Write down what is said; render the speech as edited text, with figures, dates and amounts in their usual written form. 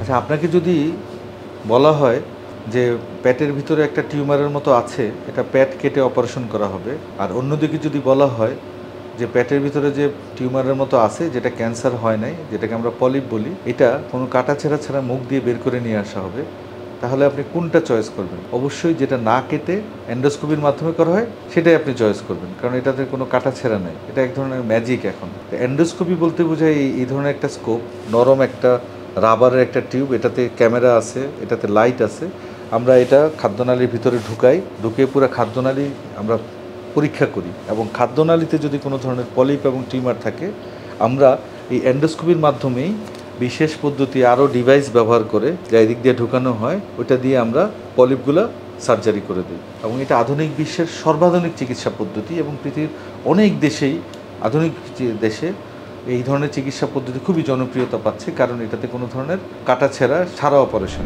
আচ্ছা, আপনাকে যদি বলা হয় যে পেটের ভিতরে একটা টিউমারের মতো আছে, এটা পেট কেটে অপারেশন করা হবে, আর অন্যদিকে যদি বলা হয় যে পেটের ভিতরে যে টিউমারের মতো আছে, যেটা ক্যান্সার হয় নাই, যেটাকে আমরা পলিপ বলি, এটা কোনো কাটাছেঁড়া ছাড়া মুখ দিয়ে বের করে নিয়ে আসা হবে, তাহলে আপনি কোনটা চয়েস করবেন? অবশ্যই যেটা না কেটে এন্ডোস্কোপির মাধ্যমে করা হয় সেটাই আপনি চয়েস করবেন, কারণ এটাতে কোনো কাটাছেঁড়া নাই। এটা এক ধরনের ম্যাজিক। এখন এন্ডোস্কোপি বলতে বোঝায় এই ধরনের একটা স্কোপ, নরম একটা রাবারের একটা টিউব, এটাতে ক্যামেরা আছে, এটাতে লাইট আছে। আমরা এটা খাদ্যনালীর ভিতরে ঢুকিয়ে পুরো খাদ্যনালী আমরা পরীক্ষা করি, এবং খাদ্যনালীতে যদি কোনো ধরনের পলিপ এবং টিউমার থাকে, আমরা এই এন্ডোস্কোপির মাধ্যমেই বিশেষ পদ্ধতি আরও ডিভাইস ব্যবহার করে যা এদিক দিয়ে ঢুকানো হয়, ওইটা দিয়ে আমরা পলিপগুলো সার্জারি করে দিই। এবং এটা আধুনিক বিশ্বের সর্বাধুনিক চিকিৎসা পদ্ধতি, এবং পৃথিবীর অনেক দেশেই, আধুনিক দেশে এই ধরনের চিকিৎসা পদ্ধতি খুবই জনপ্রিয়তা পাচ্ছে, কারণ এটাতে কোনো ধরনের কাটাছেঁড়া ছাড়া অপারেশন।